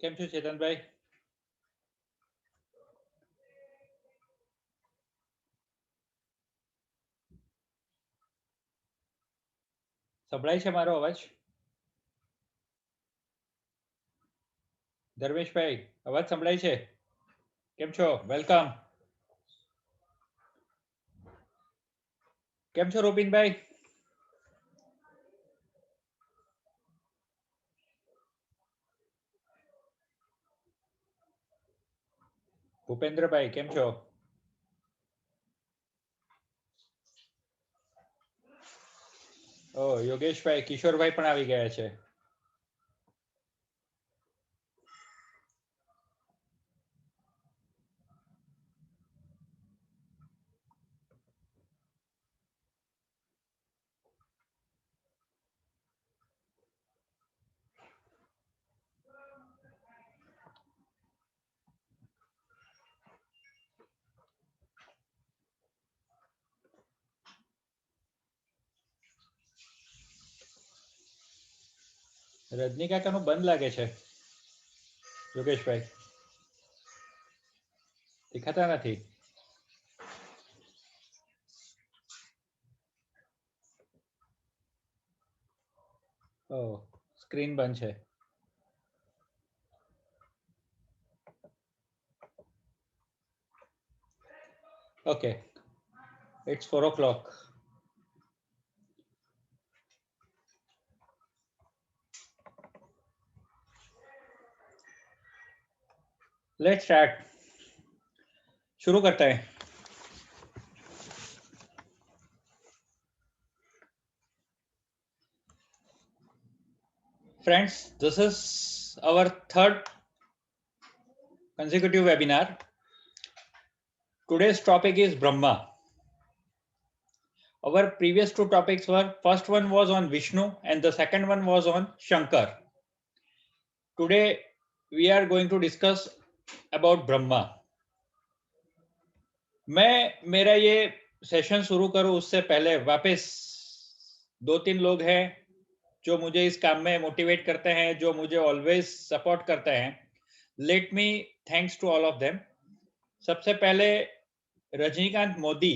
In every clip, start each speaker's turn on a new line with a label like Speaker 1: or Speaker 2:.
Speaker 1: કેમ છો ચેતનભાઈ? સંભળાય છે મારો અવાજ? ધર્મેશભાઈ, અવાજ સંભળાય છે? કેમ છો? વેલકમ. કેમ છો રૂપિનભાઈ? ભૂપેન્દ્રભાઈ કેમ છો? ઓ યોગેશભાઈ, કિશોરભાઈ પણ આવી ગયા છે. રજની કાકાનું બંધ લાગે છે. યોગેશભાઈ દેખાતા નથી. ઓ સ્ક્રીન બંધ છે. Okay, it's 4 o'clock. Let's start. शुरू करते हैं. Friends, this is our third consecutive webinar. Today's topic is Brahma. Our previous two topics were, first one was on Vishnu and the second one was on Shankar. Today we are going to discuss about Brahma. मैं मेरा ये session शुरू करूं उससे पहले वापस 2-3 लोग हैं जो मुझे इस काम में मोटिवेट करते हैं, जो मुझे ऑलवेज सपोर्ट करते हैं. Let me thanks to all of them. सबसे पहले रजनीकांत मोदी,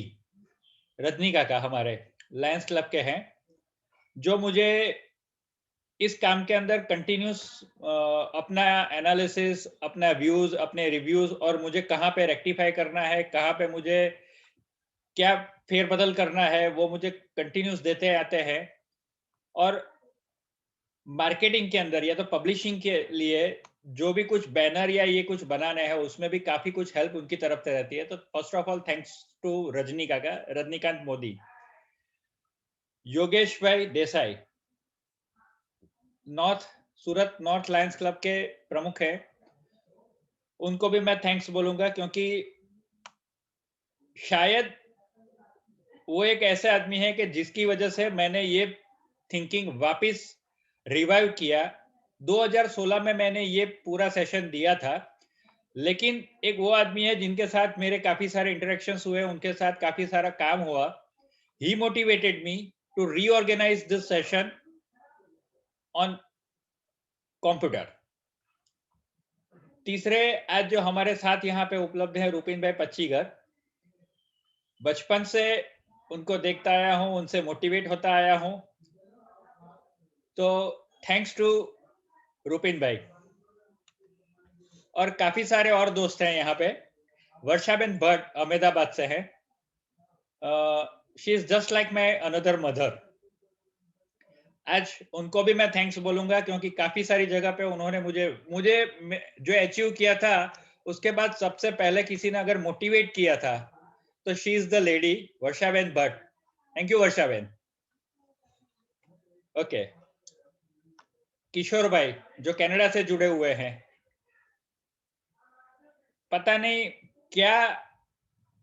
Speaker 1: रजनी काका हमारे लायंस क्लब के हैं, जो मुझे इस काम के अंदर कंटिन्यूस अपना एनालिसिस, अपना व्यूज, अपने रिव्यूज और मुझे कहाँ पे रेक्टिफाई करना है, कहाँ पे मुझे क्या फेरबदल करना है, वो मुझे कंटिन्यूस देते आते हैं. और मार्केटिंग के अंदर या तो पब्लिशिंग के लिए जो भी कुछ बैनर या ये कुछ बनाने हैं उसमें भी काफी कुछ हेल्प उनकी तरफ से रहती है. तो first of all thanks to Rajni Kaka, Rajnikant Modi. Yogesh bhai Desai Surat north lions club के प्रमुख है, उनको भी मैं थैंक्स बोलूंगा क्योंकि शायद वो एक ऐसे आदमी है कि जिसकी वजह से मैंने ये थिंकिंग वापस रिवाइव किया. 2016 में मैंने ये पूरा सेशन दिया था, लेकिन एक वो आदमी है जिनके साथ मेरे काफी सारे इंटरेक्शंस हुए, उनके साथ काफी सारा काम हुआ. He motivated me to reorganise this session on computer. तीसरे आज जो हमारे साथ यहाँ पे उपलब्ध है रूपिन भाई पच्चीगर. बचपन से उनको देखता आया हूँ, उनसे मोटिवेट होता आया हूँ, तो थैंक्स टू रूपिन भाई. और काफी सारे और दोस्त हैं यहाँ पे. वर्षाबेन भट्ट अहमदाबाद से है. She is just like my another mother. आज उनको भी मैं थैंक्स बोलूंगा क्योंकि काफी सारी जगह पे उन्होंने मुझे जो अचीव किया था उसके बाद सबसे पहले किसी ने अगर मोटिवेट किया था तो she is the lady, Varshaben Bhatt. Thank you Varshaben. Okay, Kishore भाई जो कनाडा से जुड़े हुए हैं, पता नहीं क्या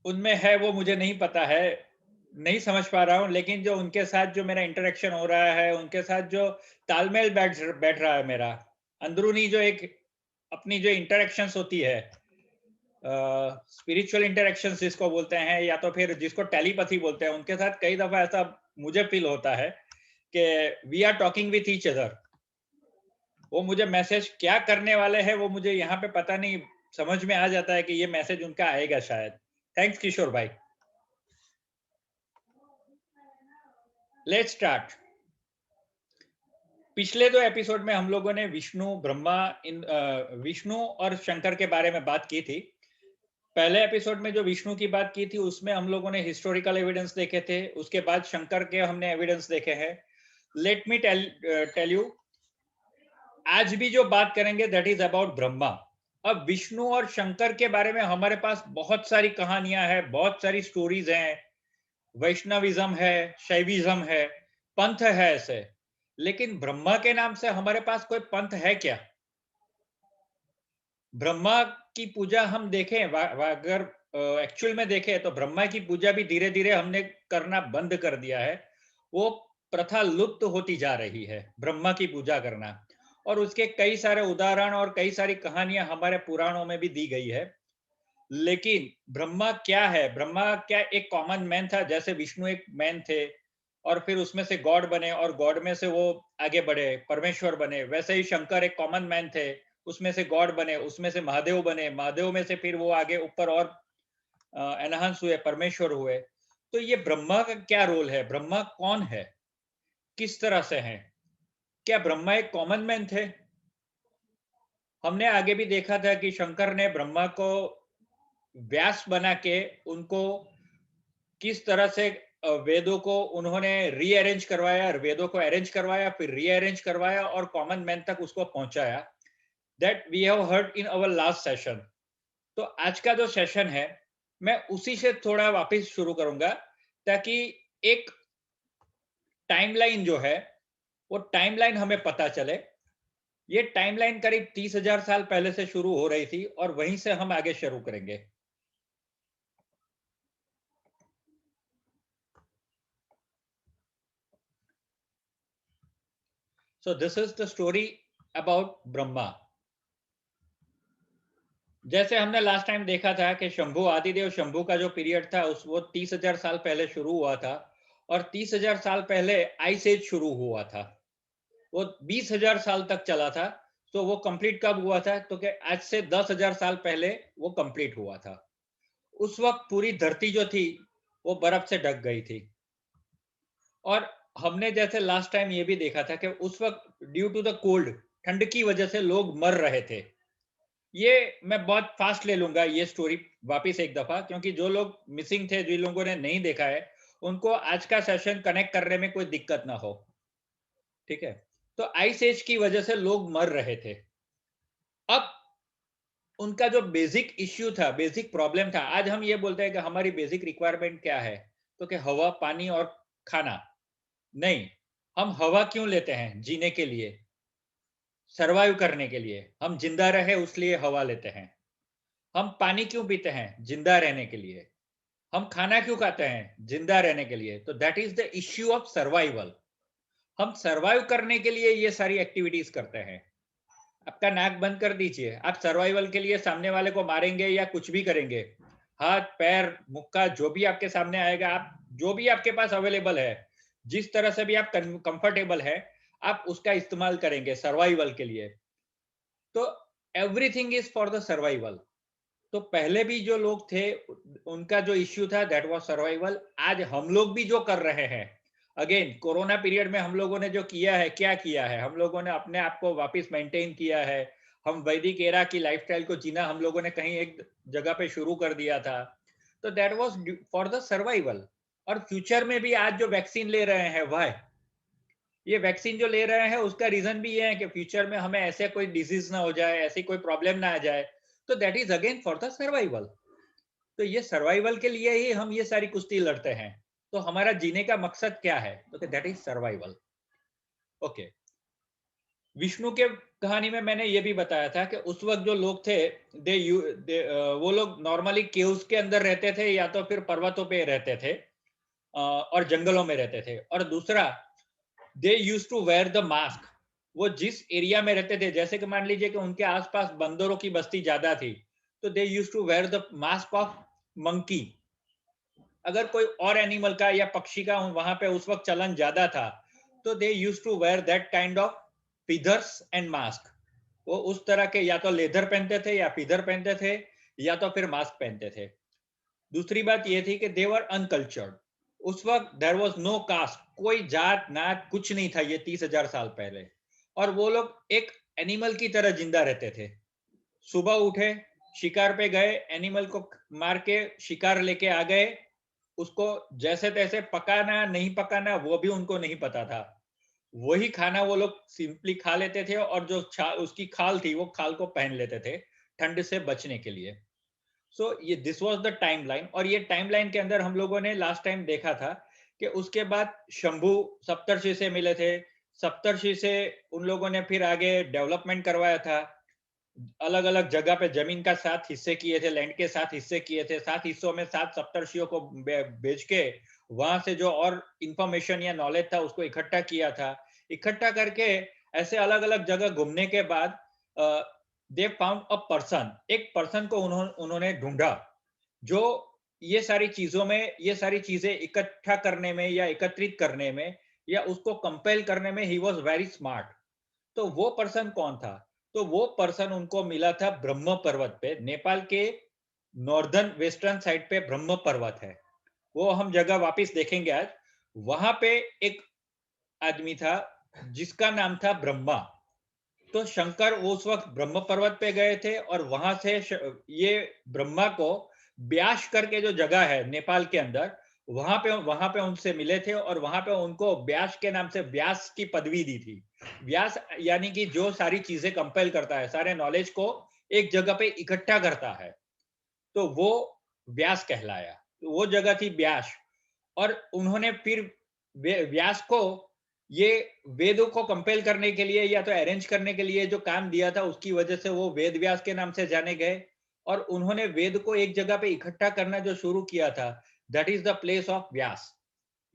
Speaker 1: उनमें है वो मुझे नहीं पता है, नहीं समझ पा रहा हूं, लेकिन जो उनके साथ जो मेरा इंटरेक्शन हो रहा है, उनके साथ जो तालमेल बैठ रहा है मेरा अंदरूनी, जो एक अपनी जो इंटरेक्शंस होती है, स्पिरिचुअल इंटरेक्शंस जिसको बोलते हैं या तो फिर जिसको टेलीपैथी बोलते हैं, उनके साथ कई दफा ऐसा मुझे फील होता है कि we are talking with each other. वो मुझे मैसेज क्या करने वाले हैं वो मुझे यहाँ पे पता नहीं, समझ में आ जाता है कि ये मैसेज उनका आएगा शायद। थैंक्स किशोर भाई। Let's start. पिछले 2 एपिसोड में हम लोगों ने विष्णु, ब्रह्मा, विष्णु और शंकर के बारे में बात की थी। पहले एपिसोड में जो विष्णु की बात की थी उसमें हम लोगों ने हिस्टोरिकल एविडेंस देखे थे, उसके बाद शंकर के हमने एविडेंस देखे हैं। लेट मी टेल यू, आज भी जो बात करेंगे दैट इज अबाउट ब्रह्मा। अब विष्णु और शंकर के बारे में हमारे पास बहुत सारी कहानियां हैं, बहुत सारी स्टोरीज हैं, वैष्णविज्म है, शैविज्म है, पंथ है ऐसे। लेकिन ब्रह्मा के नाम से हमारे पास कोई पंथ है क्या? ब्रह्मा की पूजा हम देखें, अगर एक्चुअल में देखें तो ब्रह्मा की पूजा भी धीरे धीरे हमने करना बंद कर दिया है। वो प्रथा लुप्त होती जा रही है, ब्रह्मा की पूजा करना। और उसके कई सारे उदाहरण और कई सारी कहानियां हमारे पुराणों में भी दी गई है। लेकिन ब्रह्मा क्या है? ब्रह्मा क्या एक कॉमन मैन था? जैसे विष्णु एक मैन थे और फिर उसमें से गॉड बने और गॉड में से वो आगे बढ़े, परमेश्वर बने। वैसे ही शंकर एक कॉमन मैन थे, उसमें से गॉड बने, उसमें से महादेव बने, महादेव में से फिर वो आगे ऊपर और एनहांस हुए, परमेश्वर हुए। तो ये ब्रह्मा का क्या रोल है? ब्रह्मा कौन है? किस तरह से हैं? क्या ब्रह्मा एक कॉमन मैन थे? हमने आगे भी देखा था कि शंकर ने ब्रह्मा को व्यास बना के उनको किस तरह से वेदों को उन्होंने रीअरेंज करवाया, वेदों को अरेंज करवाया, फिर रीअरेंज करवाया और कॉमन मैन तक उसको पहुंचाया। That we have heard in our last session. तो आज का जो सेशन है, मैं उसी से थोड़ा वापस शुरू करूंगा, ताकि एक टाइमलाइन जो है वो टाइमलाइन हमें पता चले। ये टाइमलाइन करीब 30,000 साल पहले से शुरू हो रही थी और वहीं से हम आगे शुरू करेंगे। So this is the story about Brahma. जैसे हमने लास्ट टाइम देखा था कि शंभु, आदिदेव शंभु का जो पीरियड था उस वो 30,000 साल पहले शुरू हुआ था और 30,000 साल पहले आइस एज शुरू हुआ था। वो 20,000 साल तक चला था। तो वो कंप्लीट कब हुआ था? तो कि आज से 10,000 साल पहले वो कंप्लीट हुआ था। उस वक्त पूरी धरती जो थी वो बर्फ से ढक गई थी। और हमने जैसे लास्ट टाइम ये भी देखा था कि उस वक्त ड्यू टू द कोल्ड, ठंड की वजह से लोग मर रहे थे। ये मैं बहुत फास्ट ले लूंगा ये स्टोरी वापस एक दफा, क्योंकि जो लोग मिसिंग थे, जो लोगों ने नहीं देखा है, उनको आज का सेशन कनेक्ट करने में कोई दिक्कत ना हो। ठीक है? तो आइस एज की वजह से लोग मर रहे थे। अब उनका जो बेसिक इश्यू था, बेसिक प्रॉब्लम था, आज हम ये बोलते हैं कि हमारी बेसिक रिक्वायरमेंट क्या है? तो कि हवा, पानी और खाना। नहीं, हम हवा क्यों लेते हैं? जीने के लिए, सरवाइव करने के लिए। हम जिंदा रहे उसलिए हवा लेते हैं। हम पानी क्यों पीते हैं? जिंदा रहने के लिए। हम खाना क्यों खाते हैं? जिंदा रहने के लिए। तो that is the issue of survival. हम सर्वाइव करने के लिए ये सारी एक्टिविटीज करते हैं। आपका नाक बंद कर दीजिए, आप सर्वाइवल के लिए सामने वाले को मारेंगे या कुछ भी करेंगे। हाथ, पैर, मुक्का जो भी आपके सामने आएगा, आप जो भी आपके पास अवेलेबल है, जिस तरह से भी आप कंफर्टेबल है, आप उसका इस्तेमाल करेंगे सर्वाइवल के लिए। तो everything is for the survival. तो पहले भी जो लोग थे उनका जो इश्यू था दैट वाज सर्वाइवल। आज हम लोग भी जो कर रहे हैं, अगेन कोरोना पीरियड में हम लोगों ने जो किया है, क्या किया है? हम लोगों ने अपने आप को वापस मेंटेन किया है। हम वैदिक एरा की लाइफस्टाइल को जीना हम लोगों ने कहीं एक जगह पे शुरू कर दिया था। तो that was for the survival. और फ्यूचर में भी आज जो वैक्सीन ले रहे हैं, वाई? ये वैक्सीन जो ले रहे हैं उसका रीजन भी ये है कि फ्यूचर में हमें ऐसे कोई डिजीज ना हो जाए, ऐसी कोई प्रॉब्लम ना आ जाए। तो that is again for the survival. तो ये सर्वाइवल के लिए ही हम ये सारी कुश्ती लड़ते हैं। तो हमारा जीने का मकसद क्या है? तो that is survival. Okay. Vishnu के कहानी में मैंने ये भी बताया था कि उस वक्त जो लोग थे, वो लोग नॉर्मली केव्स के अंदर रहते थे या तो फिर पर्वतों पे रहते थे, और जंगलों में रहते थे। और दूसरा, they used to wear the mask. वो जिस एरिया में रहते थे, जैसे कि मान लीजिए कि उनके आसपास बंदरों की बस्ती ज्यादा थी, तो they used to wear the mask of monkey. अगर कोई और एनिमल का या पक्षी का वहां पे उस वक्त चलन ज्यादा था, तो they used to wear that kind of feathers and mask. वो उस तरह के या तो लेदर पहनते थे या फीदर पहनते थे या तो फिर मास्क पहनते थे। दूसरी बात ये थी कि दे वर अनकल्चर्ड। उस वक्त देयर वाज नो कास्ट, कोई जात नात कुछ नहीं था, ये 30,000 साल पहले। और वो लोग एक एनिमल की तरह जिंदा रहते थे। सुबह उठे, शिकार पे गए, एनिमल को मार के शिकार लेके आ गए, उसको जैसे तैसे पकाना नहीं पकाना वो भी उनको नहीं पता था। वही खाना वो लोग सिंपली खा लेते थे और जो उसकी खाल थी वो खाल को पहन लेते थे ठंड से बचने के लिए। सो ये दिस वाज द टाइमलाइन। और ये टाइमलाइन के अंदर हम लोगों ने लास्ट टाइम देखा था कि उसके बाद शंभू सप्तर्षि से मिले थे। सप्तर्षि से उन लोगों ने फिर आगे डेवलपमेंट करवाया था। अलग अलग जगह पे जमीन का 7 हिस्से किए थे, लैंड के 7 हिस्से किए थे, 7 हिस्सों में 7 सप्तर्षियों को भेज के वहां से जो और इंफॉर्मेशन या नॉलेज था उसको इकट्ठा किया था। इकट्ठा करके ऐसे अलग अलग जगह घूमने के बाद दे फाउंड अ पर्सन, एक पर्सन को उन्होंने ढूंढा जो ये सारी चीजों में, ये सारी चीजें इकट्ठा करने में या एकत्रित करने में या उसको कंपेल करने में ही वॉज वेरी स्मार्ट। तो वो पर्सन कौन था? तो वो पर्सन उनको मिला था ब्रह्म पर्वत पे, नेपाल के नॉर्दर्न वेस्टर्न साइड पे ब्रह्म पर्वत है। वो हम जगह वापस देखेंगे आज। वहां पे एक आदमी था जिसका नाम था ब्रह्मा। तो शंकर वो उस वक्त ब्रह्म पर्वत पे गए थे और वहां से ये ब्रह्मा को ब्यास करके जो जगह है नेपाल के अंदर, वहां पे उनसे मिले थे और वहां पे उनको ब्यास के नाम से व्यास की पदवी दी थी। व्यास यानी कि जो सारी चीजें कंपेल करता है, सारे नॉलेज को एक जगह पे इकट्ठा करता है, तो वो व्यास कहलाया। तो वो जगह थी ब्यास। और उन्होंने फिर व्यास को ये वेदों को कंपेल करने के लिए या तो अरेंज करने के लिए जो काम दिया था उसकी वजह से वो वेद व्यास के नाम से जाने गए। और उन्होंने वेद को एक जगह पे इकट्ठा करना जो शुरू किया था, that is the place of Vyas.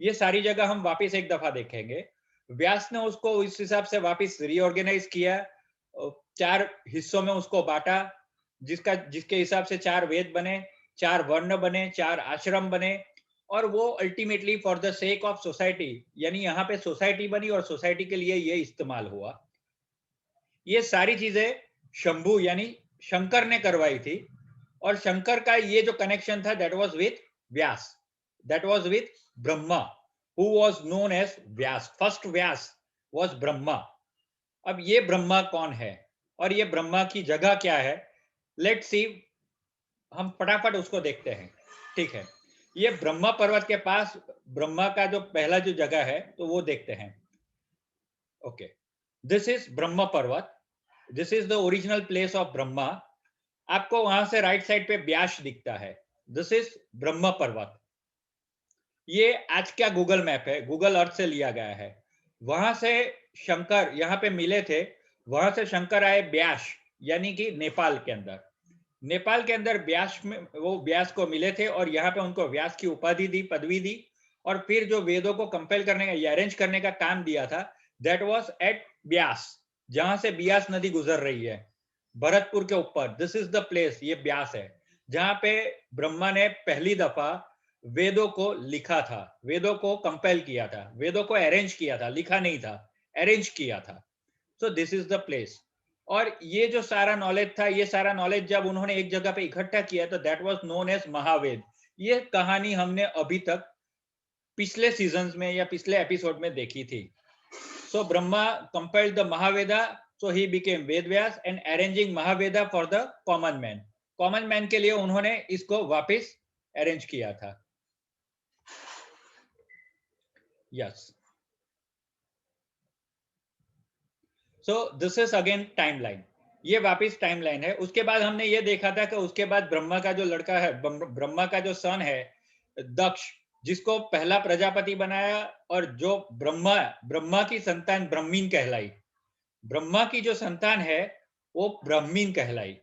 Speaker 1: ये सारी जगह हम वापस एक दफा देखेंगे। व्यास ने उसको इस हिसाब से वापस रीऑर्गेनाइज किया, 4 हिस्सों में उसको बांटा, जिसके हिसाब से 4 वेद बने, 4 वर्ण बने, 4 आश्रम बने। और वो ultimately for the sake of society, यानी यहाँ पे सोसाइटी बनी और सोसाइटी के लिए ये इस्तेमाल हुआ। ये सारी चीजें शंभू यानी शंकर ने करवाई थी। और शंकर का ये जो कनेक्शन था that was with Vyas, that was with Brahma, who was known as Vyas. First Vyas was Brahma. अब ये ब्रह्मा कौन है और ये ब्रह्मा की जगह क्या है, लेट्स सी। हम फटाफट उसको देखते हैं। ठीक है, ये ब्रह्मा पर्वत के पास ब्रह्मा का जो पहला जो जगह है तो वो देखते हैं। ओके, दिस इज ब्रह्मा पर्वत, this is the original place of Brahma. आपको वहां से राइट साइड पे ब्यास दिखता है, दिस इज ब्रह्मा पर्वत। ये आज क्या गूगल मैप है, गूगल अर्थ से लिया गया है। वहां से शंकर यहाँ पे मिले थे, वहां से शंकर आए ब्यास यानी कि नेपाल के अंदर। नेपाल के अंदर व्यास में वो व्यास को मिले थे और यहाँ पे उनको व्यास की उपाधि दी, पदवी दी। और फिर जो वेदों को कंपेल करने का, अरेंज करने का काम दिया था, दैट वाज एट ब्यास, जहां से ब्यास नदी गुजर रही है भरतपुर के ऊपर। दिस इज द प्लेस, ये ब्यास है जहां पे ब्रह्मा ने पहली दफा वेदों को लिखा था, वेदों को कंपेल किया था, वेदों को अरेंज किया था, लिखा नहीं था, अरेंज किया था। सो दिस इज द प्लेस। और ये जो सारा नॉलेज था, ये सारा नॉलेज जब उन्होंने एक जगह पे इकट्ठा किया तो दैट वाज नोन एज महावेद। ये कहानी हमने अभी तक पिछले सीजन्स में या पिछले एपिसोड में देखी थी। So Brahma compiled the Mahaveda, so he became Ved Vyas and arranging Mahaveda for the common man. Common man के लिए उन्होंने इसको वापस अरेंज किया था। Yes, so this is again timeline. ये वापिस टाइमलाइन है। उसके बाद हमने ये देखा था कि उसके बाद ब्रह्मा का जो लड़का है, ब्रह्मा का जो सन है दक्ष, जिसको पहला प्रजापति बनाया, और जो ब्रह्मा ब्रह्मा की संतान ब्रह्मीन कहलाई। ब्रह्मा की जो संतान है वो ब्रह्मीन कहलाई।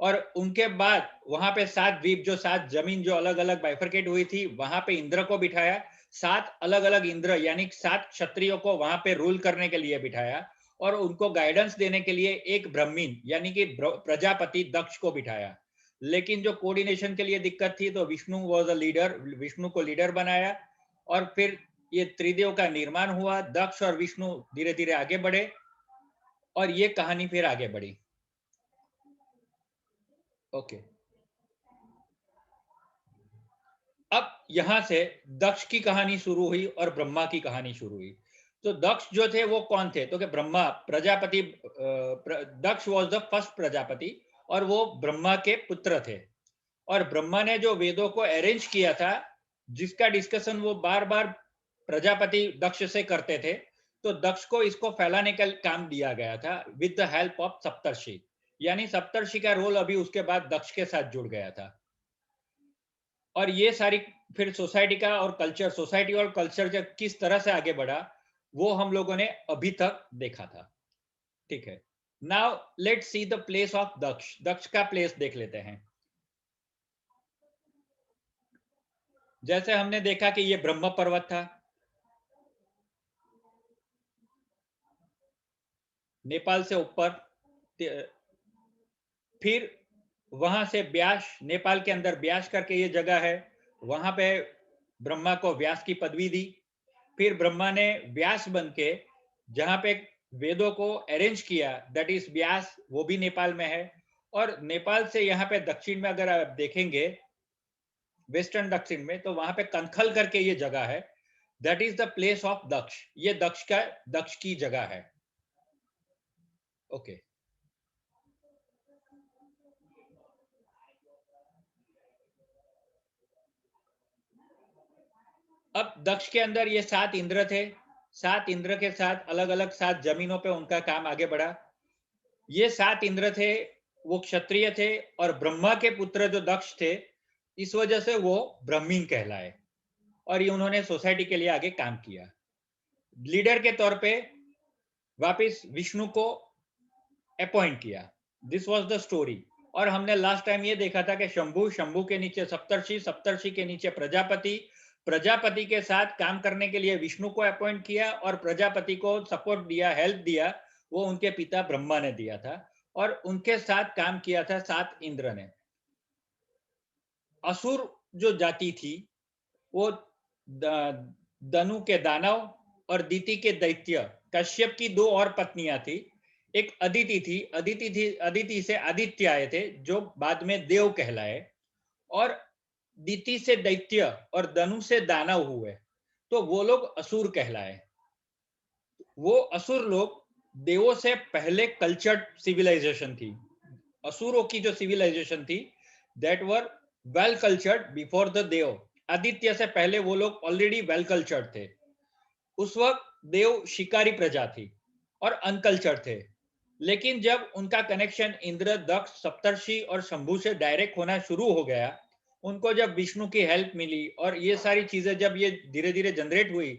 Speaker 1: और उनके बाद वहां पे 7 द्वीप, जो 7 जमीन जो अलग अलग बाइफरकेट हुई थी, वहां पे इंद्र को बिठाया। 7 अलग अलग इंद्र यानी 7 क्षत्रियों को वहां पे रूल करने के लिए बिठाया। और उनको गाइडेंस देने के लिए एक ब्रह्मीन यानी कि प्रजापति दक्ष को बिठाया। लेकिन जो कोऑर्डिनेशन के लिए दिक्कत थी तो Vishnu was a leader, Vishnu को लीडर बनाया। और फिर ये त्रिदेव का निर्माण हुआ। दक्ष और विष्णु धीरे धीरे आगे बढ़े। और ये कहानी फिर आगे बढ़ी। ओके, अब यहां से दक्ष की कहानी शुरू हुई और ब्रह्मा की कहानी शुरू हुई। तो दक्ष जो थे वो कौन थे? तो कि ब्रह्मा प्रजापति, दक्ष वॉज द फर्स्ट प्रजापति और वो ब्रह्मा के पुत्र थे। और ब्रह्मा ने जो वेदों को अरेंज किया था, जिसका डिस्कशन वो बार बार प्रजापति दक्ष से करते थे, तो दक्ष को इसको फैलाने का काम दिया गया था विद द हेल्प ऑफ सप्तर्षि। यानी सप्तर्षि का रोल अभी उसके बाद दक्ष के साथ जुड़ गया था। और ये सारी फिर सोसाइटी का और कल्चर, सोसाइटी और कल्चर जब किस तरह से आगे बढ़ा, वो हम लोगों ने अभी तक देखा था। ठीक है, now let's see the place of Daksh. Daksh का प्लेस देख लेते हैं। जैसे हमने देखा कि ये ब्रह्म पर्वत था, नेपाल से ऊपर, फिर वहां से व्यास, नेपाल के अंदर व्यास करके ये जगह है, वहां पे ब्रह्मा को व्यास की पदवी दी। फिर ब्रह्मा ने व्यास बन के जहां पे वेदों को अरेंज किया, दैट इज व्यास, वो भी नेपाल में है। और नेपाल से यहाँ पे दक्षिण में अगर आप देखेंगे, वेस्टर्न दक्षिण में, तो वहां पे कनखल करके ये जगह है, that is the place of Daksh. ये दक्ष की जगह है। ओके, अब दक्ष के अंदर ये 7 इंद्र थे। 7 इंद्र के साथ अलग अलग 7 जमीनों पे उनका काम आगे बढ़ा। ये 7 इंद्र थे, वो क्षत्रिय थे, और ब्रह्मा के पुत्र जो दक्ष थे, इस वजह से वो ब्रह्मीन कहलाए। और ये उन्होंने सोसाइटी के लिए आगे काम किया। लीडर के तौर पे वापिस विष्णु को अपॉइंट किया। This was the story. और हमने लास्ट टाइम ये देखा था कि शंभु, शंभु के नीचे सप्तर्षि, सप्तर्षि के नीचे प्रजापति, प्रजापति के साथ काम करने के लिए विष्णु को अपॉइंट किया, और प्रजापति को सपोर्ट दिया, हेल्प दिया, वो उनके पिता ब्रह्मा ने दिया था। और उनके साथ काम किया था 7 इंद्र ने। असुर जो जाति थी, वो दनु के दानव और दिति के दैत्य, कश्यप की 2 और पत्नियां थी। एक अदिति थी, अदिति से आदित्य आए थे, जो बाद में देव कहलाए। और दिति से दैत्य और दनु से दानव हुए, तो वो लोग असुर कहलाए। वो असुर लोग देवों से पहले कल्चर्ड सिविलाइजेशन थी। असुरों की जो सिविलाइजेशन थी, that were well cultured before the Dev. Aditya से पहले वो लोग ऑलरेडी वेल कल्चर्ड थे। उस वक्त देव शिकारी प्रजा थी और अनकल्चर्ड थे। लेकिन जब उनका कनेक्शन इंद्र, दक्ष, सप्तर्षि और शंभु से डायरेक्ट होना शुरू हो गया, उनको जब विष्णु की हेल्प मिली, और ये सारी चीजें जब ये धीरे धीरे जनरेट हुई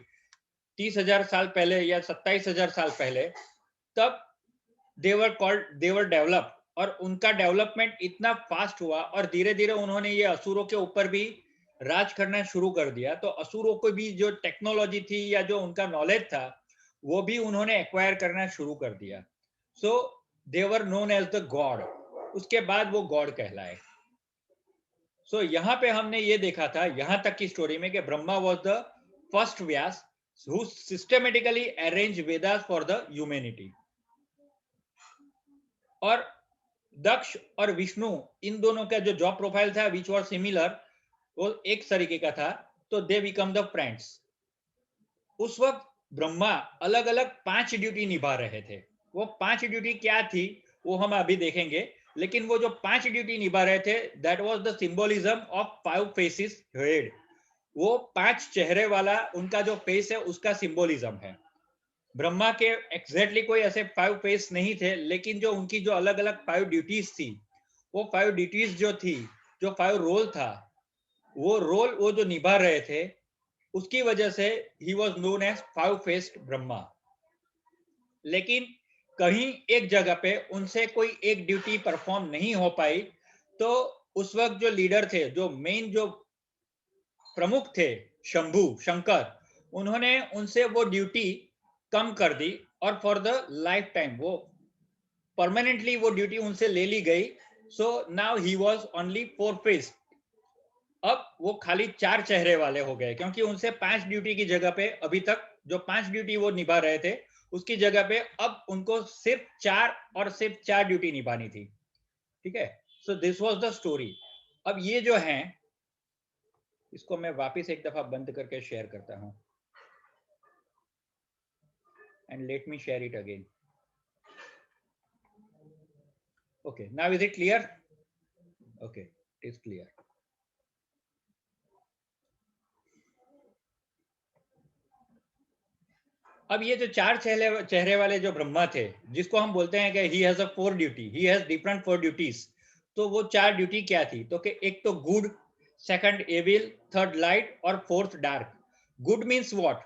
Speaker 1: 30,000 साल पहले या 27,000 साल पहले, तब देवर डेवलप। और उनका डेवलपमेंट इतना फास्ट हुआ, और धीरे धीरे उन्होंने ये असुरों के ऊपर भी राज करना शुरू कर दिया। तो असुरों को भी जो टेक्नोलॉजी थी या जो उनका नॉलेज था, वो भी उन्होंने एक्वायर करना शुरू कर दिया। सो देवर नोन एज द गॉड। उसके बाद वो गॉड कहलाए। सो यहाँ पे हमने ये देखा था, यहाँ तक की स्टोरी में, कि Brahma was the first Vyas who systematically arrange Vedas for the humanity. और दक्ष और विष्णु, इन दोनों का जो जॉब प्रोफाइल था, विच वॉज सिमिलर, वो एक तरीके का था। तो दे बिकम द फ्रेंड्स। उस वक्त ब्रह्मा अलग अलग 5 ड्यूटी निभा रहे थे। वो 5 ड्यूटी क्या थी, वो हम अभी देखेंगे। लेकिन वो जो 5 ड्यूटी निभा रहे थे, that was the symbolism of 5 faces head. वो 5 चेहरे वाला उनका जो फेस है, उसका सिंबोलिज्म है। ब्रह्मा के एग्जैक्टली कोई ऐसे 5 फेस नहीं थे, लेकिन जो उनकी जो अलग अलग 5 ड्यूटीज थी, वो 5 ड्यूटीज जो थी, जो 5 रोल था, वो रोल वो जो निभा रहे थे, उसकी वजह से ही was known as 5 faced Brahma. लेकिन कहीं एक जगह पे उनसे कोई एक ड्यूटी परफॉर्म नहीं हो पाई, तो उस वक्त जो लीडर थे, जो मेन जो प्रमुख थे, शंभु, शंकर, उन्होंने उनसे वो ड्यूटी कम कर दी, और फॉर द लाइफ टाइम वो परमानेंटली वो ड्यूटी उनसे ले ली गई। So now he was only 4 face. अब वो खाली 4 चेहरे वाले हो गए, क्योंकि उनसे 5 ड्यूटी की जगह पे अभी तक जो 5 ड्यूटी वो निभा रहे थे, उसकी जगह पे अब उनको सिर्फ 4 ड्यूटी निभानी थी, ठीक है। So this was the story. अब ये जो है, इसको मैं वापस एक दफा बंद करके शेयर करता हूं, and let me share it again. Okay, now is it clear? Okay, it is clear. अब ये जो 4 चेहरे वाले जो ब्रह्मा थे, जिसको हम बोलते हैं कि he has a 4 duty, he has different 4 duties. तो वो 4 ड्यूटी क्या थी? तो कि एक तो good, second evil, third light और fourth dark. Good means what?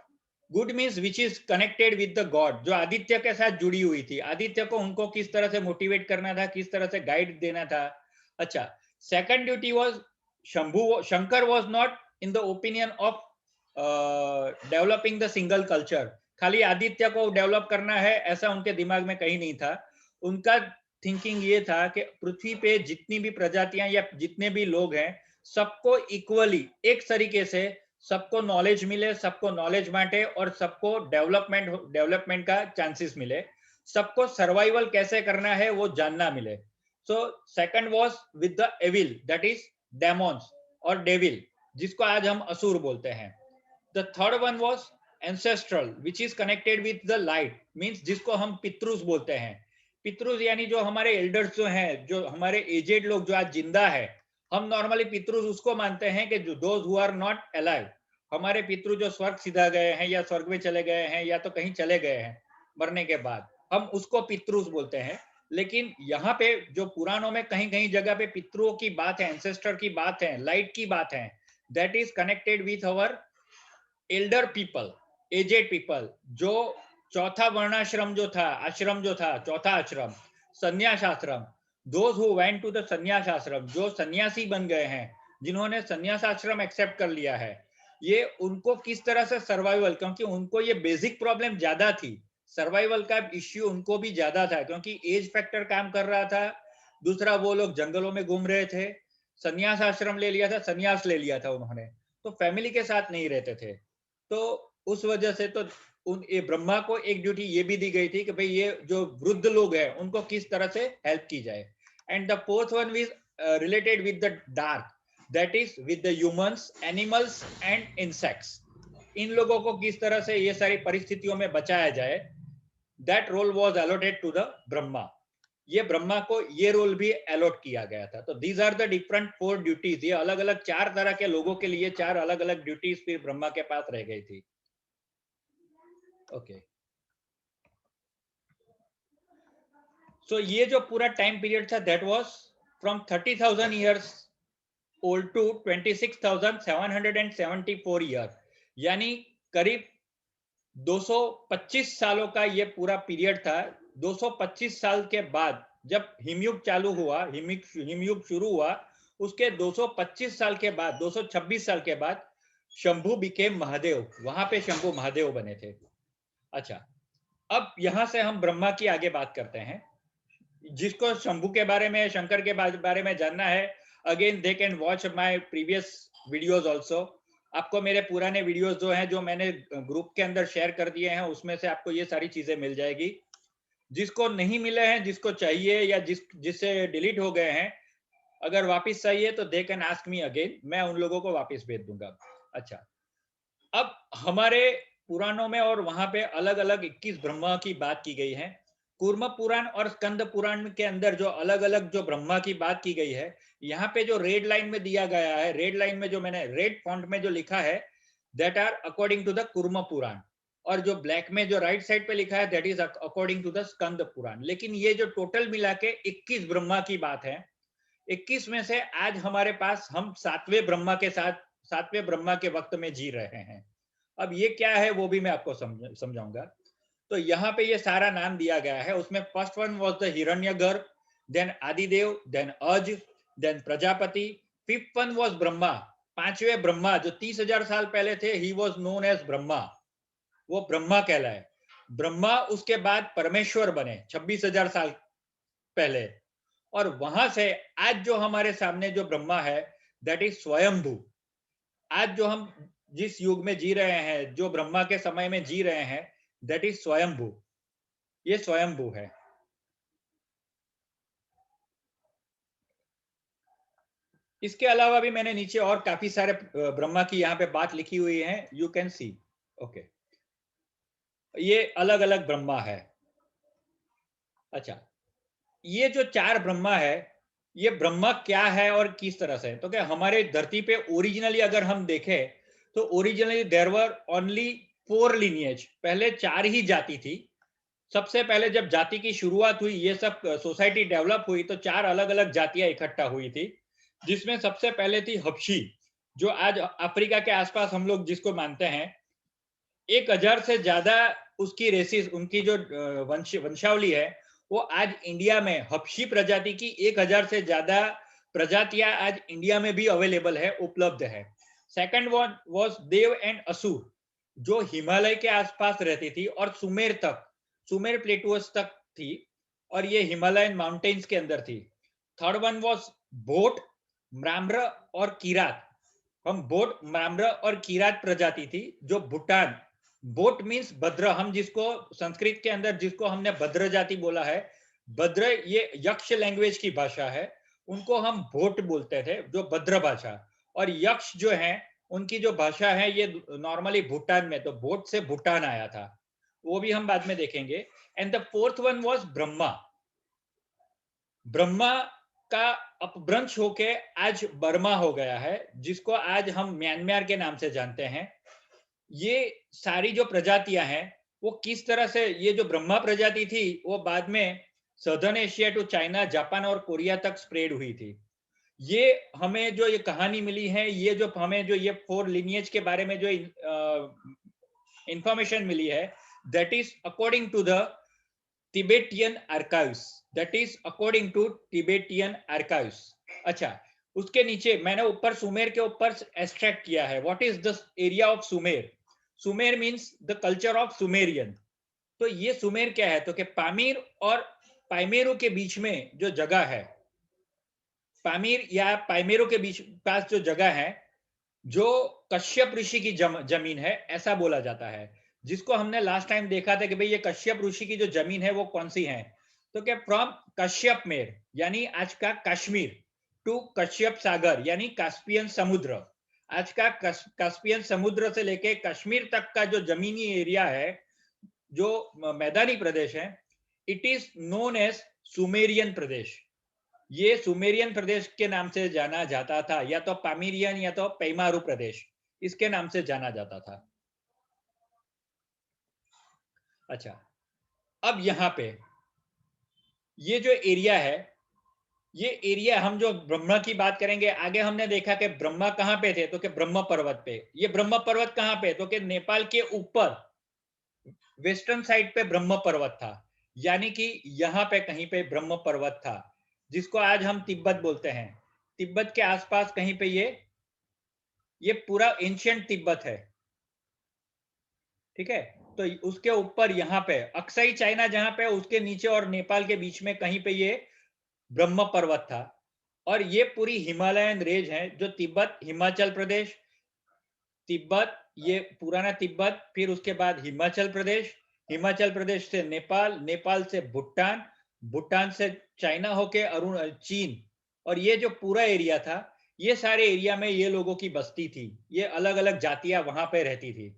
Speaker 1: Good means which is connected with the god, जो आदित्य के साथ जुड़ी हुई थी। आदित्य को उनको किस तरह से मोटिवेट करना था, किस तरह से गाइड देना था। अच्छा, second duty was Shambhu, Shankar was not in the opinion of developing the single culture. खाली आदित्य को डेवलप करना है ऐसा उनके दिमाग में कहीं नहीं था। उनका थिंकिंग ये था कि पृथ्वी पे जितनी भी प्रजातियां या जितने भी लोग हैं, सबको इक्वली एक तरीके से सबको नॉलेज मिले, सबको नॉलेज बांटे और सबको डेवलपमेंट का चांसेस मिले, सबको सर्वाइवल कैसे करना है वो जानना मिले। So second was with the evil, that is demons और डेविल, जिसको आज हम असुर बोलते हैं। The third one was ancestral which is connected with the light, means जिसको हम पितृस बोलते हैं। पितृस यानी जो हमारे एल्डर्स जो हैं, जो हमारे एजेड लोग जो आज जिंदा है, हम नॉर्मली पितृस उसको मानते हैं कि जो those who are not alive, हमारे पितृ जो स्वर्ग सीधा गए हैं या स्वर्ग में चले गए हैं या तो कहीं चले गए हैं मरने के बाद, हम उसको पितृस बोलते हैं। लेकिन यहाँ पे जो पुराणों में कहीं कहीं जगह पे पितरों की बात है, एंसेस्टर की बात है, लाइट की बात है, that is connected with our elder people, aged people. जो चौथा वर्णाश्रम जो था, आश्रम जो था, चौथा आश्रम संन्यास आश्रम, those who went to the sanyas ashram, जो सन्यासी बन गए हैं, जिन्होंने संन्यास आश्रम एक्सेप्ट कर लिया है, ये उनको किस तरह से सर्वाइवल, क्योंकि उनको ये बेसिक प्रॉब्लम ज्यादा थी, सर्वाइवल का इश्यू उनको भी ज्यादा था, क्योंकि एज फैक्टर काम कर रहा था। दूसरा, वो लोग जंगलों में घूम रहे थे, संन्यास आश्रम ले लिया था, संन्यास ले लिया था उन्होंने, तो फैमिली के साथ नहीं रहते थे। तो उस वजह से तो उन ये ब्रह्मा को एक ड्यूटी ये भी दी गई थी कि भाई ये जो वृद्ध लोग हैं उनको किस तरह से हेल्प की जाए। And the fourth one is related with the dark, that is with the humans, animals and insects. इन लोगों को किस तरह से ये सारी परिस्थितियों में बचाया जाए, that role was allotted to the Brahma. ये ब्रह्मा को ये रोल भी अलॉट किया गया था। तो these are the different 4 duties. ये अलग अलग 4 तरह के लोगों के लिए 4 अलग अलग ड्यूटीज फिर ब्रह्मा के पास रह गई थी। ओके, सो ये जो पूरा टाइम पीरियड था, that was from 30,000 years old to 26,774 year, यानी करीब 225 सालों का ये पूरा पीरियड था। 225 साल के बाद जब हिमयुग चालू हुआ, हिमयुग शुरू हुआ, उसके 225 साल के बाद, 226 साल के बाद शंभु बिकेम महादेव, वहां पे शंभु महादेव बने थे। अच्छा, अब यहां से हम ब्रह्मा की आगे बात करते हैं। जिसको शंभु के बारे में, शंकर के बारे में जानना है, again they can watch my previous videos also. आपको मेरे पुराने वीडियोस जो हैं, जो मैंने ग्रुप के अंदर शेयर कर दिए हैं, उसमें से आपको ये सारी चीजें मिल जाएगी। जिसको नहीं मिले हैं, जिसको चाहिए या जिससे डिलीट हो गए हैं, अगर वापस चाहिए तो they can ask me again, मैं उन लोगों को वापस भेज दूंगा। अच्छा, अब हमारे पुराणों में और वहां पे अलग अलग 21 ब्रह्मा की बात की गई है। कूर्म पुराण और स्कंद पुराण के अंदर जो अलग अलग जो ब्रह्मा की बात की गई है, यहाँ पे जो रेड लाइन में दिया गया है, रेड लाइन में जो मैंने रेड फॉन्ट में जो लिखा है, that are according to the Kurma Purana, और जो ब्लैक में जो राइट साइड पे लिखा है, that is according to the Skanda Purana. लेकिन ये जो टोटल मिला के 21 ब्रह्मा की बात है, 21 में से आज हमारे पास हम 7वें ब्रह्मा के साथ, 7वें ब्रह्मा के वक्त में जी रहे हैं। अब ये क्या है वो भी मैं आपको समझाऊंगा। तो यहाँ पे ये सारा नाम दिया गया है। उसमें first one was the Hiranyagarbha, then Adidev, then Aja, then Prajapati, fifth one was Brahma, 5वें ब्रह्मा जो 30,000 साल पहले थे, he was known as Brahma, वो ब्रह्मा कहलाए। ब्रह्मा उसके बाद परमेश्वर बने 26,000 साल पहले, और वहां से आज जो हमारे सामने जो ब्रह्मा है, दैट इज स्वयंभू। आज जो हम जिस युग में जी रहे हैं, जो ब्रह्मा के समय में जी रहे हैं, दैट इज स्वयंभू। ये स्वयंभू है। इसके अलावा भी मैंने नीचे और काफी सारे ब्रह्मा की यहाँ पे बात लिखी हुई है, यू कैन सी। ओके, ये अलग अलग ब्रह्मा है। अच्छा, ये जो चार ब्रह्मा है, ये ब्रह्मा क्या है और किस तरह से, तो क्या हमारे धरती पे ओरिजिनली अगर हम देखें तो originally there were only 4 lineage, पहले 4 ही जाति थी। सबसे पहले जब जाति की शुरुआत हुई, ये सब सोसाइटी डेवलप हुई, तो 4 अलग अलग जातियां इकट्ठा हुई थी, जिसमें सबसे पहले थी हबशी, जो आज अफ्रीका के आसपास हम लोग जिसको मानते हैं। 1000 से ज्यादा उसकी रेसिस, उनकी जो वंशावली है, वो आज इंडिया में हबशी प्रजाति की 1000 से ज्यादा प्रजातियां आज इंडिया में भी अवेलेबल है, उपलब्ध है। Second one was Dev and Asur, जो हिमालय के आसपास रहती थी और सुमेर तक, सुमेर प्लेटूस तक थी, और ये हिमालयन माउंटेन्स के अंदर थी। थर्ड वन वाज भोट, म्राम्र और किरात। हम बोट, म्राम्र और किरात प्रजाति थी, जो भूटान, बोट मीन्स भद्र, हम जिसको संस्कृत के अंदर जिसको हमने भद्र जाति बोला है, भद्र ये यक्ष लैंग्वेज की भाषा है, उनको हम भोट बोलते थे, जो भद्र भाषा। और यक्ष जो है, उनकी जो भाषा है ये नॉर्मली भूटान में, तो भोट से भूटान आया था, वो भी हम बाद में देखेंगे। And the fourth one was Brahma. Brahma का अपभ्रंश होके आज बर्मा हो गया है, जिसको आज हम म्यांमार के नाम से जानते हैं। ये सारी जो प्रजातियां हैं, वो किस तरह से, ये जो ब्रह्मा प्रजाति थी वो बाद में southern Asia to China, Japan और कोरिया तक स्प्रेड हुई थी। ये हमें जो ये कहानी मिली है, ये जो हमें जो ये 4 लिनिएज के बारे में जो इंफॉर्मेशन मिली है, that is according to the Tibetan archives, that is according to Tibetan archives. अच्छा, उसके नीचे मैंने ऊपर सुमेर के ऊपर एक्सट्रैक्ट किया है, what is the area of Sumer. Sumer means the culture of Sumerian. तो ये सुमेर क्या है, तो कि पामीर और पाइमेरू के बीच में जो जगह है, पामीर या पाइमेरू के बीच पास जो जगह है, जो कश्यप ऋषि की जमीन है, ऐसा बोला जाता है। जिसको हमने लास्ट टाइम देखा था कि भाई ये कश्यप ऋषि की जो जमीन है वो कौन सी है, तो क्या फ्रॉम कश्यप मेर यानी आज का कश्मीर टू कश्यप सागर यानी कास्पियन समुद्र, आज का कास्पियन समुद्र से लेके कश्मीर तक का जो जमीनी एरिया है, जो मैदानी प्रदेश है, it is known as Sumerian प्रदेश। ये सुमेरियन प्रदेश के नाम से जाना जाता था, या तो पामीरियन या तो पैमारू प्रदेश, इसके नाम से जाना जाता था। अच्छा, अब यहां पे ये जो एरिया है, ये एरिया हम जो ब्रह्मा की बात करेंगे आगे, हमने देखा कि ब्रह्मा कहां पे थे, तो कि ब्रह्म पर्वत पे। ये ब्रह्म पर्वत कहां पे, तो कि नेपाल के ऊपर वेस्टर्न साइड पे ब्रह्म पर्वत था, यानी कि यहां पे कहीं पे ब्रह्म पर्वत था, जिसको आज हम तिब्बत बोलते हैं। तिब्बत के आसपास कहीं पे ये पूरा एंशियंट तिब्बत है, ठीक है। तो उसके ऊपर यहाँ पे अक्साई चाइना जहां पे, उसके नीचे और नेपाल के बीच में कहीं पे ये ब्रह्म पर्वत था। और ये पूरी हिमालयन रेंज है, जो तिब्बत, हिमाचल प्रदेश, तिब्बत, ये पुराना तिब्बत, फिर उसके बाद हिमाचल प्रदेश, हिमाचल प्रदेश से नेपाल, नेपाल से भूटान, भूटान से चाइना होके चीन, और ये जो पूरा एरिया था, ये सारे एरिया में ये लोगों की बस्ती थी, ये अलग अलग जातियां वहां पे रहती थी।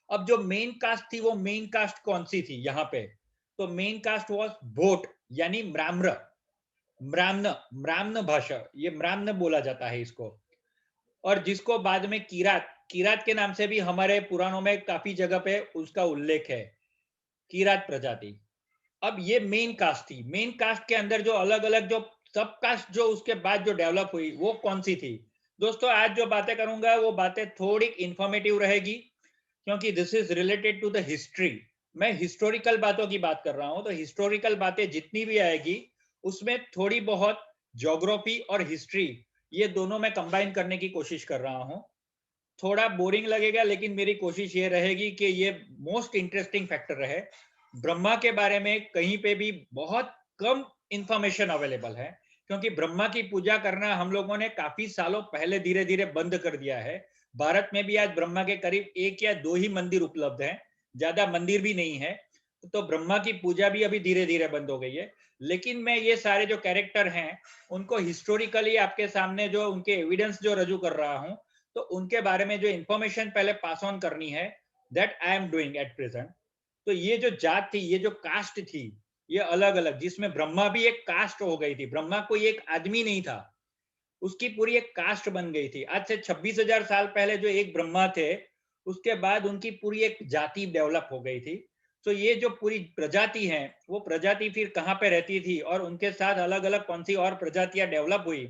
Speaker 1: अब जो मेन कास्ट थी, वो मेन कास्ट कौन सी थी यहाँ पे, तो मेन कास्ट वॉज भोट यानी म्राम्र, म्राम्न, म्राम्न भाषा, ये म्राम्न बोला जाता है इसको। और जिसको बाद में किरात, किरात के नाम से भी हमारे पुराणों में काफी जगह पे उसका उल्लेख है, किरात प्रजाति। अब ये मेन कास्ट थी, मेन कास्ट के अंदर जो अलग अलग जो सब कास्ट जो उसके बाद जो डेवलप हुई, वो कौन सी थी। दोस्तों, आज जो बातें करूंगा वो बातें थोड़ी इंफॉर्मेटिव रहेगी, क्योंकि this is related to the history. मैं हिस्टोरिकल बातों की बात कर रहा हूं, तो हिस्टोरिकल बातें जितनी भी आएगी, उसमें थोड़ी बहुत ज्योग्राफी और हिस्ट्री, ये दोनों मैं कंबाइन करने की कोशिश कर रहा हूं। थोड़ा बोरिंग लगेगा, लेकिन मेरी कोशिश ये रहेगी कि ये मोस्ट इंटरेस्टिंग फैक्टर रहे। ब्रह्मा के बारे में कहीं पे भी बहुत कम इंफॉर्मेशन अवेलेबल है, क्योंकि ब्रह्मा की पूजा करना हम लोगों ने काफी सालों पहले धीरे धीरे बंद कर दिया है। भारत में भी आज ब्रह्मा के करीब 1 या 2 ही मंदिर उपलब्ध हैं, ज्यादा मंदिर भी नहीं है। तो ब्रह्मा की पूजा भी अभी धीरे धीरे बंद हो गई है। लेकिन मैं ये सारे जो कैरेक्टर हैं उनको हिस्टोरिकली आपके सामने जो उनके एविडेंस जो रजू कर रहा हूं, तो उनके बारे में जो इंफॉर्मेशन पहले पास ऑन करनी है, that I am doing at present. तो ये जो जात थी, ये जो कास्ट थी, ये अलग अलग, जिसमें ब्रह्मा भी एक कास्ट हो गई थी। ब्रह्मा कोई एक आदमी नहीं था, उसकी पूरी एक कास्ट बन गई थी। आज से 26,000 साल पहले जो एक ब्रह्मा थे, उसके बाद उनकी पूरी एक जाति डेवलप हो गई थी। तो ये जो पूरी प्रजाति है, वो प्रजाति फिर कहाँ पे रहती थी और उनके साथ अलग अलग कौन सी और प्रजातियां डेवलप हुई,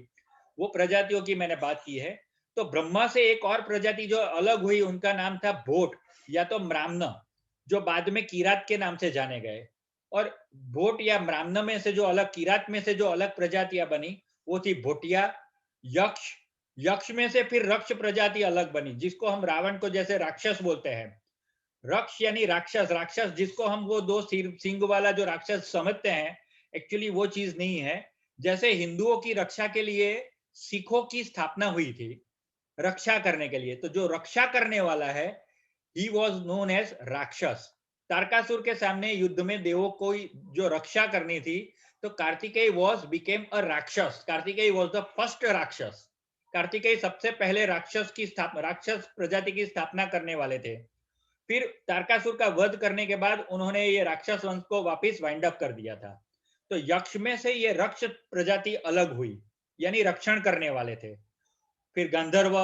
Speaker 1: वो प्रजातियों की मैंने बात की है। तो ब्रह्मा से एक और प्रजाति जो अलग हुई, उनका नाम था भोट या तो म्राह्मण, जो बाद में किरात के नाम से जाने गए। और भोट या म्राह्मण में से जो अलग, किरात में से जो अलग प्रजातियां बनी, वो थी भोटिया, यक्ष। यक्ष में से फिर रक्ष प्रजाति अलग बनी, जिसको हम रावण को जैसे राक्षस बोलते हैं। रक्ष यानी राक्षस, राक्षस जिसको हम वो दो सिंग वाला जो राक्षस समझते हैं, एक्चुअली वो चीज नहीं है। जैसे हिंदुओं की रक्षा के लिए सिखों की स्थापना हुई थी, रक्षा करने के लिए, तो जो रक्षा करने वाला है, ही वॉज नोन एज राक्षस। तारकासुर के सामने युद्ध में देवों को जो रक्षा करनी थी, तो कार्तिकेय वॉज बिकेम अ राक्षस। कार्तिकेय वॉज द फर्स्ट राक्षस। कार्तिकेय सबसे पहले राक्षस की स्थापना, राक्षस प्रजाति की स्थापना करने वाले थे। फिर तारकासुर का वध करने के बाद उन्होंने ये राक्षस वंश को वापस वाइंड अप कर दिया था। तो यक्ष में से ये रक्ष प्रजाति अलग हुई, यानी रक्षण करने वाले थे। फिर गंधर्व,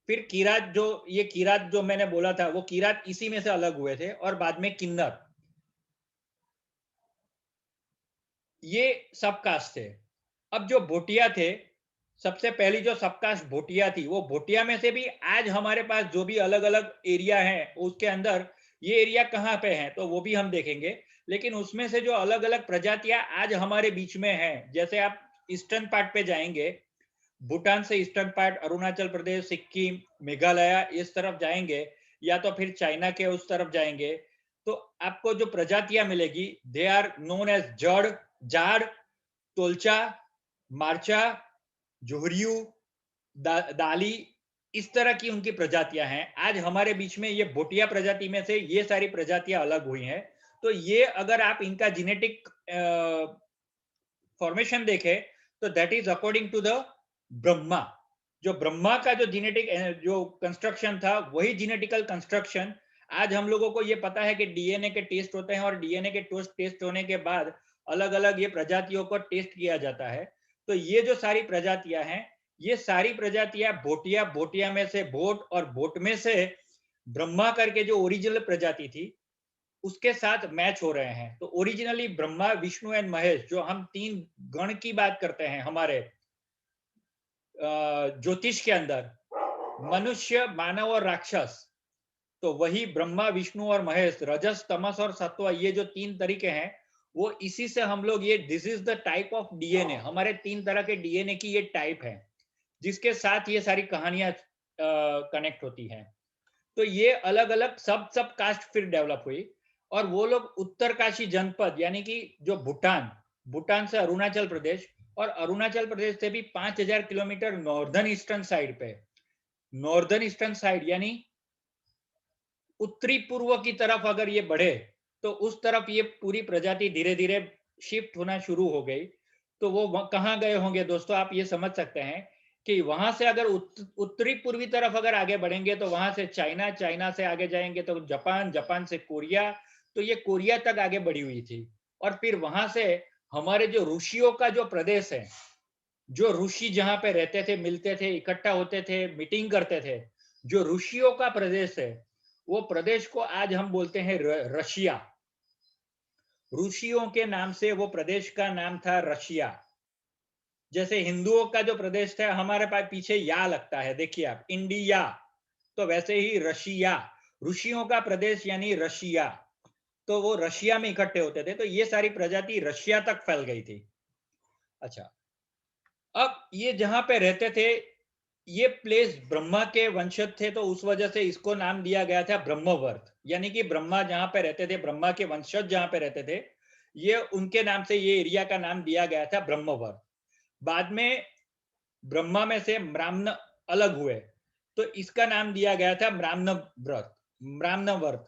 Speaker 1: फिर किरात, जो ये किरात जो मैंने बोला था, वो किरात इसी में से अलग हुए थे। और बाद में किन्नर, ये सब कास्ट थे। अब जो भोटिया थे, सबसे पहली जो सबकास्ट भोटिया थी, वो भोटिया में से भी आज हमारे पास जो भी अलग अलग एरिया है, उसके अंदर ये एरिया कहाँ पे है तो वो भी हम देखेंगे। लेकिन उसमें से जो अलग अलग प्रजातियां आज हमारे बीच में हैं, जैसे आप ईस्टर्न पार्ट पे जाएंगे, भूटान से ईस्टर्न पार्ट, अरुणाचल प्रदेश, सिक्किम, मेघालय, इस तरफ जाएंगे, या तो फिर चाइना के उस तरफ जाएंगे, तो आपको जो प्रजातियां मिलेगी, दे आर नोन एज जड़, जाड़, तोलचा, मार्चा, जोहरियू, दाली, इस तरह की उनकी प्रजातियां हैं। आज हमारे बीच में ये भोटिया प्रजाति में से ये सारी प्रजातियां अलग हुई हैं। तो ये अगर आप इनका जेनेटिक फॉर्मेशन देखें, तो that is according to the Brahma. जो ब्रह्मा का जो जेनेटिक जो कंस्ट्रक्शन था, वही जेनेटिकल कंस्ट्रक्शन आज हम लोगों को ये पता है कि डीएनए के टेस्ट होते हैं, और डीएनए के टेस्ट होने के बाद अलग अलग ये प्रजातियों को टेस्ट किया जाता है। तो ये जो सारी प्रजातियां हैं, ये सारी प्रजातियां भोटिया, भोटिया में से भोट, और भोट में से ब्रह्मा करके जो ओरिजिनल प्रजाति थी, उसके साथ मैच हो रहे हैं। तो ओरिजिनली ब्रह्मा, विष्णु एंड महेश, जो हम तीन गण की बात करते हैं हमारे ज्योतिष के अंदर, मनुष्य, मानव और राक्षस, तो वही ब्रह्मा, विष्णु और महेश, रजस, तमस और सत्व, ये जो तीन तरीके हैं, वो इसी से हम लोग, ये this is the type of DNA, हमारे तीन तरह के डीएनए की ये टाइप है, जिसके साथ ये सारी कहानियां कनेक्ट होती हैं। तो ये अलग अलग सब सब कास्ट फिर डेवलप हुई। और वो लोग उत्तरकाशी जनपद, यानी कि जो भूटान, भूटान से अरुणाचल प्रदेश, और अरुणाचल प्रदेश से भी 5,000 किलोमीटर नॉर्दर्न ईस्टर्न साइड पे, नॉर्दर्न ईस्टर्न साइड यानी उत्तरी पूर्व की तरफ अगर ये बढ़े, तो उस तरफ ये पूरी प्रजाति धीरे धीरे शिफ्ट होना शुरू हो गई। तो वो कहाँ गए होंगे दोस्तों, आप ये समझ सकते हैं कि वहां से अगर उत्तरी पूर्वी तरफ अगर आगे बढ़ेंगे, तो वहां से चाइना, चाइना से आगे जाएंगे तो जापान, जापान से कोरिया, तो ये कोरिया तक आगे बढ़ी हुई थी। और फिर वहां से हमारे जो ऋषियों का जो प्रदेश है, जो ऋषि जहां पे रहते थे, मिलते थे, इकट्ठा होते थे, मीटिंग करते थे, जो ऋषियों का प्रदेश है, वो प्रदेश को आज हम बोलते हैं रशिया। ऋषियों के नाम से वो प्रदेश का नाम था रशिया। जैसे हिंदुओं का जो प्रदेश था, हमारे पास पीछे या लगता है, देखिए आप, इंडिया, तो वैसे ही रशिया, ऋषियों का प्रदेश यानी रशिया। तो वो रशिया में इकट्ठे होते थे, तो ये सारी प्रजाति रशिया तक फैल गई थी। अच्छा, अब ये जहां पे रहते थे, ये प्लेस ब्रह्मा के वंशज थे, तो उस वजह से इसको नाम दिया गया था ब्रह्मवर्त, यानी कि ब्रह्मा जहां पे रहते थे, ब्रह्मा के वंशज जहां पे रहते थे, ये उनके नाम से ये एरिया का नाम दिया गया था ब्रह्मवर्त। बाद में ब्रह्मा में से ब्राह्मण अलग हुए, तो इसका नाम दिया गया था ब्राह्मण व्रत, ब्राह्मणवर्त।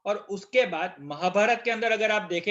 Speaker 1: और उसके बाद महाभारत के अंदर अगर आप देखें